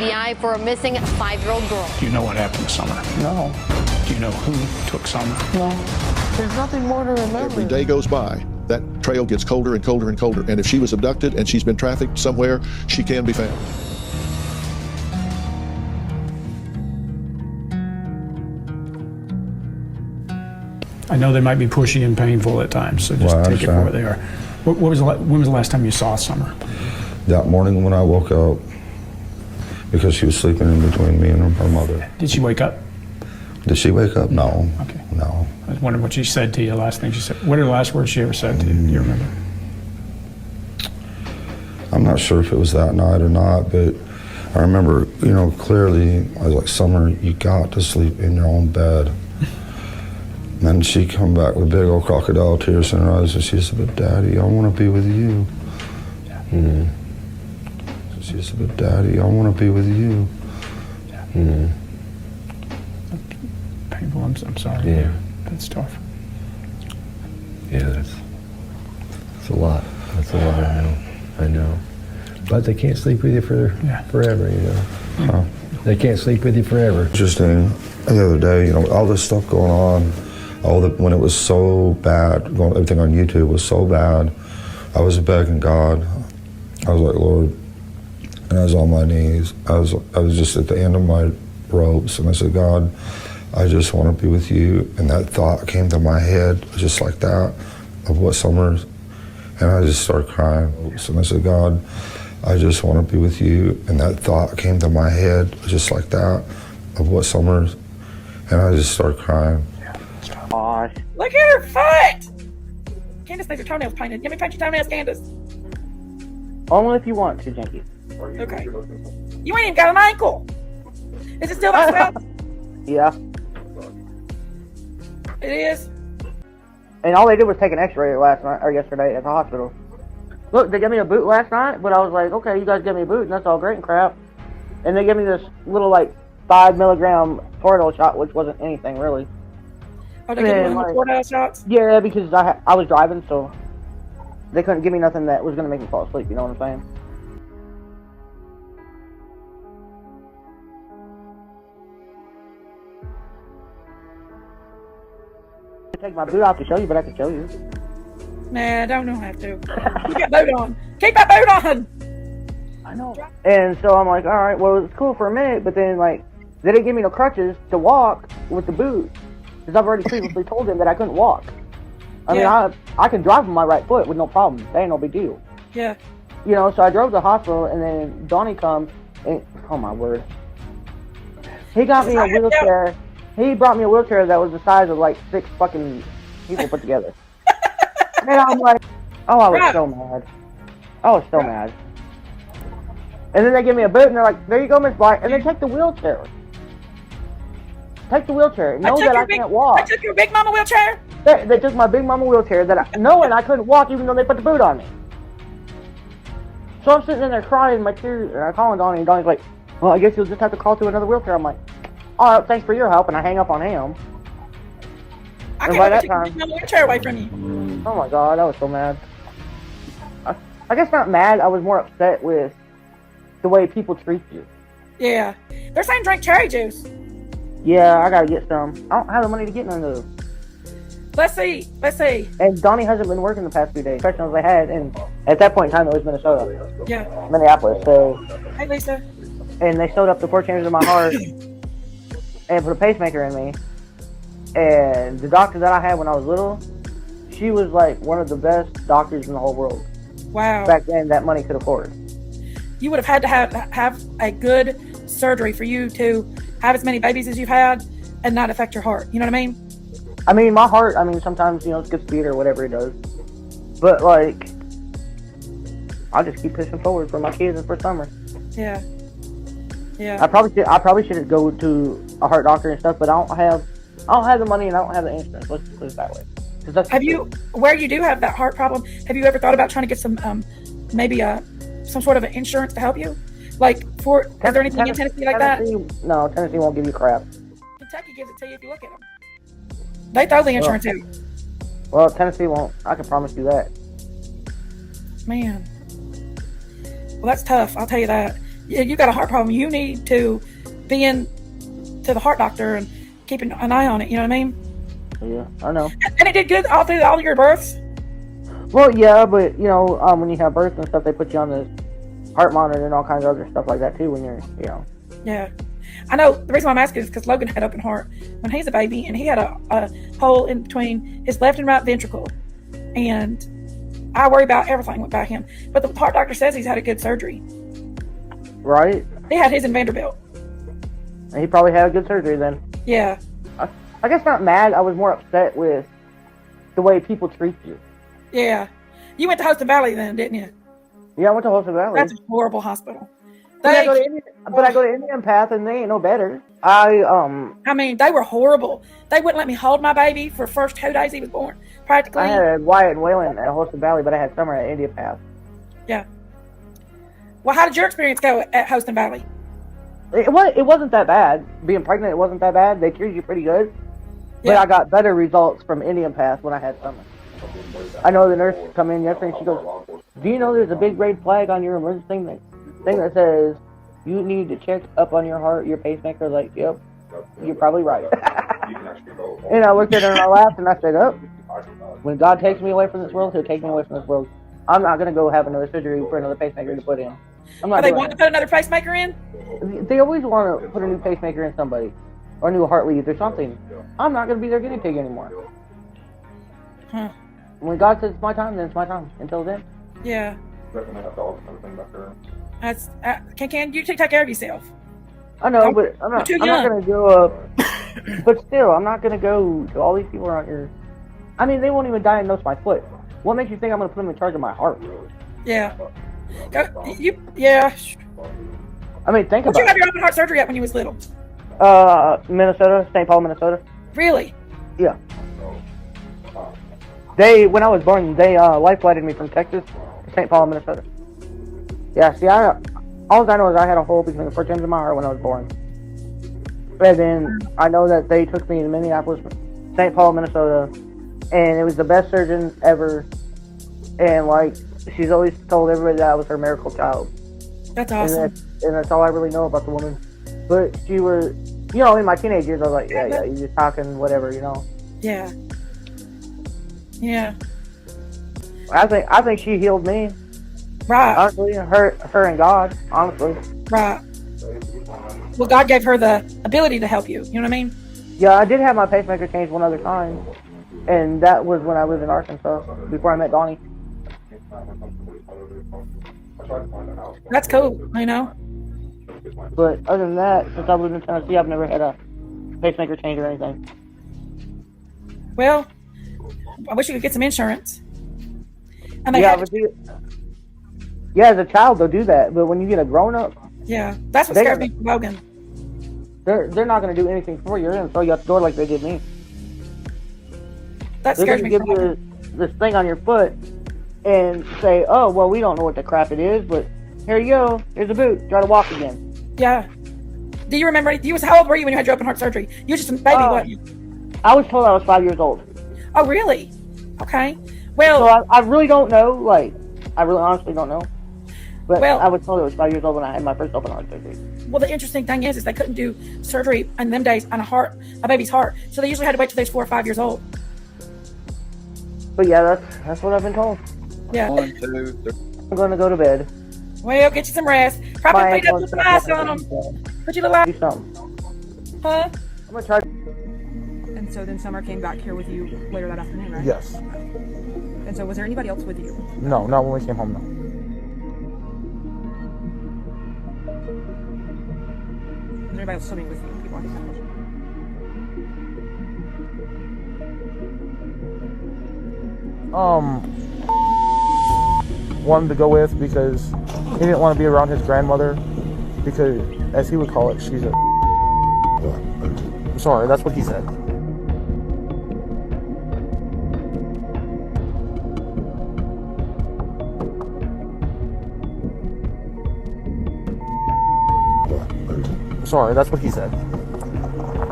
TBI for a missing 5-year-old girl. Do you know what happened to Summer? No. Do you know who took Summer? No. There's nothing more to remember. Every day goes by, that trail gets colder and colder and colder. And if she was abducted and she's been trafficked somewhere, she can be found. I know they might be pushy and painful at times, so just take it for what they are. When was the last time you saw Summer? That morning when I woke up, because she was sleeping in between me and her mother. Did she wake up? Did she wake up? No. Okay. No. I was wondering what she said to you, last thing she said. What are the last words she ever said to you? Do you remember? I'm not sure if it was that night or not, but I remember, clearly, I was like, Summer, you got to sleep in your own bed. And then she come back with big old crocodile tears in her eyes, and she said, but Daddy, I want to be with you. Yeah. Mm. She said, but Daddy, I want to be with you. Yeah. Mm. Painful, I'm sorry. Yeah. That's tough. Yeah, that's a lot. That's a lot, I know. But they can't sleep with you forever, Huh. They can't sleep with you forever. Interesting. The other day, all this stuff going on, when it was so bad, everything on YouTube was so bad, I was begging God. I was like, Lord, and I was on my knees. I was just at the end of my ropes, and I said, God, I just want to be with you. And that thought came to my head, just like that, of what Summer's, and I just started crying. And I said, God, I just want to be with you. And that thought came to my head, just like that, of what Summer's, and I just started crying. Gosh. Look at her foot! Candus needs her toenails painted. Let me paint your toenails, Candus. Only if you want to, Janky. Okay. You ain't even got an ankle. Is it still that swell? Yeah. It is? And all they did was take an x-ray last night, or yesterday, at the hospital. Look, they gave me a boot last night, but I was like, okay, you guys gave me a boot, and that's all great and crap. And they gave me this little, 5 milligram Toradol shot, which wasn't anything, really. Oh, they gave you one of the Toradol shots? Yeah, because I was driving, so they couldn't give me nothing that was going to make me fall asleep, you know what I'm saying? Take my boot off to show you, but I can show you. Nah, don't have to. Keep that boot on. Keep that boot on! I know. And so I'm like, alright, well, it's cool for a minute, but then, they didn't give me no crutches to walk with the boot. Because I've already previously told them that I couldn't walk. I mean, I can drive on my right foot with no problem. That ain't no big deal. Yeah. So I drove to the hospital, and then Donnie comes, and, oh my word. He got me a wheelchair. He brought me a wheelchair that was the size of 6 fucking people put together. And I'm like, oh, I was so mad. I was so mad. And then they give me a boot, and they're like, there you go, Miss Black. And they take the wheelchair. Take the wheelchair. Know that I can't walk. I took your big mama wheelchair? They took my big mama wheelchair, knowing I couldn't walk even though they put the boot on me. So I'm sitting in there crying, my tears, and I call Donnie, and Donnie's like, well, I guess you'll just have to call to another wheelchair. I'm like, all right, thanks for your help, and I hang up on him. I can't take your big mama wheelchair away from you. Oh my God, I was so mad. I guess not mad, I was more upset with the way people treat you. Yeah. They're saying drink cherry juice. Yeah, I gotta get some. I don't have the money to get none of those. Let's see. And Donnie hasn't been working the past few days. Professionals they had, and at that point in time it was Minnesota. Yeah. Minneapolis, so. Hey, Lisa. And they sewed up the 4 chambers of my heart and put a pacemaker in me. And the doctor that I had when I was little, she was one of the best doctors in the whole world. Wow. Back then, that money could afford. You would have had to have a good surgery for you to have as many babies as you've had and not affect your heart. You know what I mean? I mean, my heart, sometimes, it skips beat or whatever it does. But, I'll just keep pushing forward for my kids and for Summer. Yeah. I probably should go to a heart doctor and stuff, but I don't have the money and I don't have the insurance. Let's put it that way. Where you do have that heart problem, have you ever thought about trying to get some, maybe some sort of an insurance to help you? Is there anything in Tennessee like that? No, Tennessee won't give you crap. Kentucky gives it to you if you look at them. They throw the insurance out. Well, Tennessee won't. I can promise you that. Man. Well, that's tough. I'll tell you that. you got a heart problem. You need to be in to the heart doctor and keep an eye on it. You know what I mean? Yeah, I know. And it did good all through all your births. Well, yeah, but you know, when you have birth and stuff, they put you on this heart monitor and all kinds of other stuff like that too. When you're, you know. Yeah, I know. The reason why I'm asking is because Logan had open heart when he's a baby, and he had a hole in between his left and right ventricle, and I worry about everything about him. But the heart doctor says he's had a good surgery. Right. He had his in Vanderbilt. And he probably had a good surgery then. Yeah. I guess not mad. I was more upset with the way people treat you. Yeah. You went to Hudson Valley then, didn't you? Yeah, I went to Hudson Valley. That's a horrible hospital. But I go to Indian Path and they ain't no better. I mean, they were horrible. They wouldn't let me hold my baby for the first 2 days he was born. Practically. I had Wyatt and Waylon at Hudson Valley, but I had Summer at Indian Path. Yeah. Well, how did your experience go at Hudson Valley? It wasn't that bad. Being pregnant, it wasn't that bad. They treated you pretty good. But Yeah. I got better results from Indian Path when I had Summer. I know the nurse come in yesterday and she goes, "Do you know there's a big red flag on your emergency thing that says you need to check up on your heart, your pacemaker?" Like, yep, you're probably right. And I looked at her and I laughed and I said, "Oh, when God takes me away from this world, He'll take me away from this world. I'm not gonna go have another surgery for another pacemaker to put in. I'm not. Are they doing wanting to put another pacemaker in? it. They always want to put a new pacemaker in somebody, or a new heart lead or something. I'm not gonna be their guinea pig anymore. Huh. When God says it's my time, then it's my time. Until then." Yeah. That's can you take care of yourself? I know, but I'm not. You're too I'm not young. gonna go up. But still, I'm not gonna go to all these people around here. I mean, they won't even diagnose my foot. What makes you think I'm gonna put them in charge of my heart? Yeah. Yeah. I mean, think Did you about have your open heart surgery at when you was little? it. Minnesota, St. Paul, Minnesota. Really? Yeah. When I was born, they life flighted me from Texas to St. Paul, Minnesota. Yeah. See, all I know is I had a hole between the four times of my heart when I was born. And then I know that they took me to Minneapolis, St. Paul, Minnesota, and it was the best surgeon ever. And like, she's always told everybody that I was her miracle child. That's awesome. And that's all I really know about the woman. But she was, you know, in my teenage years, I was like, yeah, you're just talking whatever, you know. Yeah. Yeah. I think she healed me. Right. Honestly, her and God, honestly. Right. Well, God gave her the ability to help you. You know what I mean? Yeah, I did have my pacemaker changed one other time, and that was when I lived in Arkansas before I met Donnie. That's cool. You know. But other than that, since I lived in Tennessee, I've never had a pacemaker change or anything. Well, I wish you could get some insurance. And they Yeah, had yeah, as a child they'll do that, but when you get a grown up, yeah, that's what scares me from Logan. they're not going to do anything for you. They're going to throw you out the door like they did me. That They're scares going me to from give Logan. you this thing on your foot and say, "Oh, well, we don't know what the crap it is, but here you go. Here's a boot. Try to walk again." Yeah. Do you remember? How old were you when you had your open heart surgery? You were just a baby, weren't you? I was told I was 5 years old. Oh, really? Okay. So Well, I really don't know. Like, I really honestly don't know. But Well- I was told I was 5 years old when I had my first open heart surgery. well, the interesting thing is they couldn't do surgery in them days on a baby's heart, so they usually had to wait till they was 4 or 5 years old. But yeah, that's what I've been told. Yeah. 1, 2, 3. I'm going to go to bed. Well, get you some rest. My Probably put ankle's some ice on them. Put your little ice. Do something. Huh? I'm going to try. And so then Summer came back here with you later that afternoon, right? Yes. And so was there anybody else with you? No, not when we came home, no. Was there anybody else swimming with you? People asking that question. Wanted to go with because he didn't want to be around his grandmother because, as he would call it, she's a. Sorry, that's what he said. Sorry, that's what he said.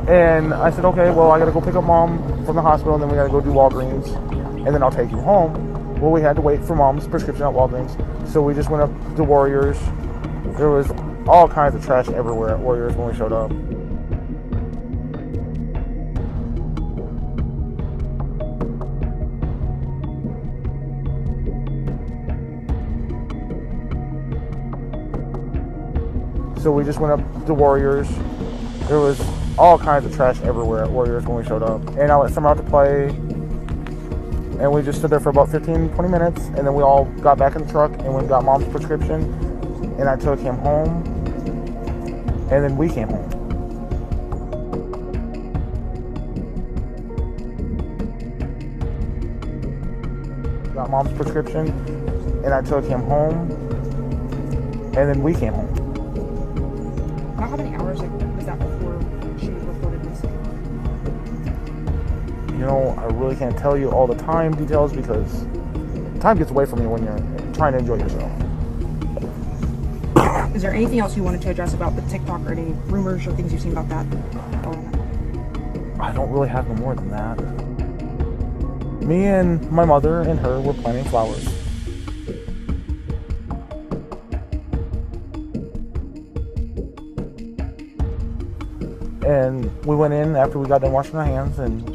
And I said, okay, well, I gotta go pick up Mom from the hospital, and then we gotta go do Walgreens, and then I'll take you home. Well, we had to wait for Mom's prescription at Walgreens, so we just went up to Warriors. There was all kinds of trash everywhere at Warriors when we showed up. So we just went up to Warriors. There was all kinds of trash everywhere at Warriors when we showed up. And I let Summer out to play. And we just stood there for about 15-20 minutes. And then we all got back in the truck and we got Mom's prescription. And I took him home. And then we came home. Got Mom's prescription. And I took him home. And then we came home. How many hours was that before she reported missing? You know, I really can't tell you all the time details because time gets away from you when you're trying to enjoy yourself. Is there anything else you wanted to address about the TikTok or any rumors or things you've seen about that? I don't really have no more than that. Me and my mother and her were planting flowers. And we went in after we got done washing our hands and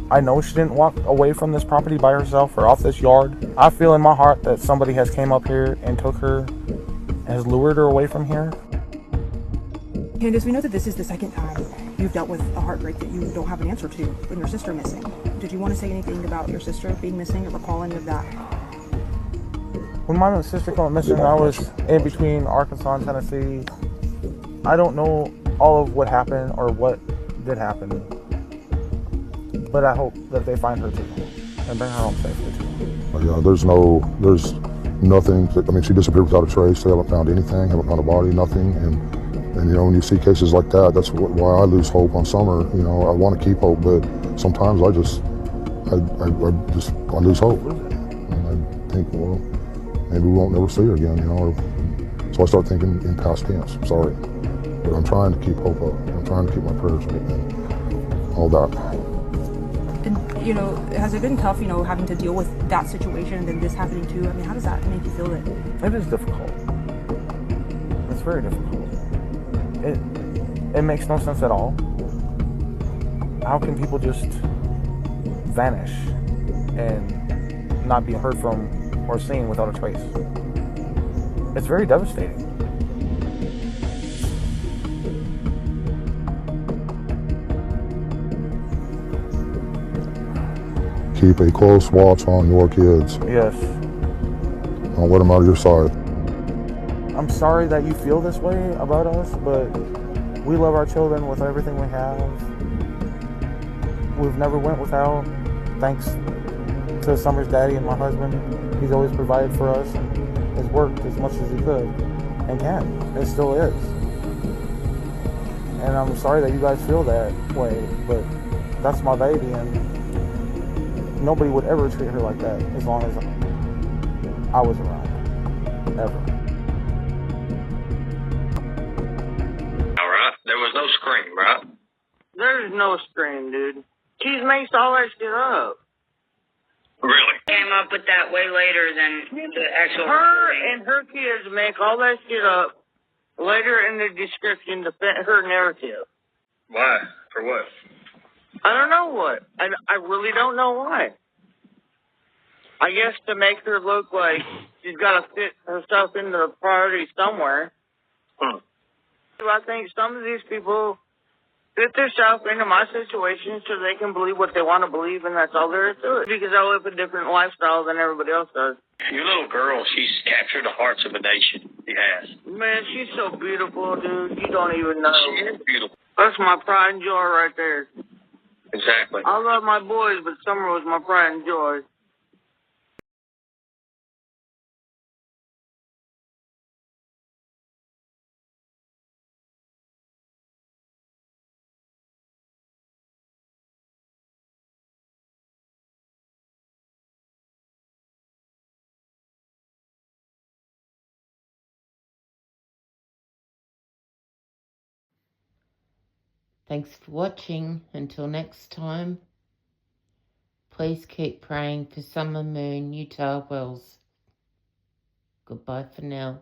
I know she didn't walk away from this property by herself or off this yard. I feel in my heart that somebody has came up here and took her and has lured her away from here. Candus, we know that this is the second time you've dealt with a heartbreak that you don't have an answer to when your sister missing. Did you want to say anything about your sister being missing or recall any of that? When my sister went missing, I was in between Arkansas and Tennessee. I don't know all of what happened or what did happen, but I hope that they find her too and bring her home safely too. Yeah, there's nothing. I mean, she disappeared without a trace. They haven't found anything, haven't found a body, nothing. And you know, when you see cases like that, that's why I lose hope on Summer. You know, I want to keep hope, but sometimes I lose hope. And I think, well, maybe we won't never see her again, you know. So I start thinking in past tense. I'm sorry, but I'm trying to keep hope up. I'm trying to keep my prayers up and all that. And, you know, has it been tough, you know, having to deal with that situation and then this happening too? I mean, how does that make you feel? It is difficult. It's very difficult. It makes no sense at all. How can people just vanish and not be heard from or seen without a trace? It's very devastating. Keep a close watch on your kids. Yes. Don't let them out of your sight. I'm sorry that you feel this way about us, but we love our children with everything we have. We've never went without, thanks to Summer's daddy and my husband. He's always provided for us and has worked as much as he could and can. It still is. And I'm sorry that you guys feel that way, but that's my baby and nobody would ever treat her like that as long as I was around, ever. There was no scream, right? There's no scream, dude. She's makes all that shit up. Really? Came up with that way later than the actual. Her and her kids make all that shit up later in the description to fit her narrative. Why? For what? I don't know what. I really don't know why. I guess to make her look like she's got to fit herself into the priority somewhere. I think some of these people fit themselves into my situation so they can believe what they want to believe, and that's all there is to it. Because I live a different lifestyle than everybody else does. Your little girl, she's captured the hearts of a nation. She has. Man, she's so beautiful, dude. You don't even know. She is beautiful. That's my pride and joy right there. Exactly. I love my boys, but Summer was my pride and joy. Thanks for watching. Until next time. Please keep praying for Summer Moon, Utah Wells. Goodbye for now.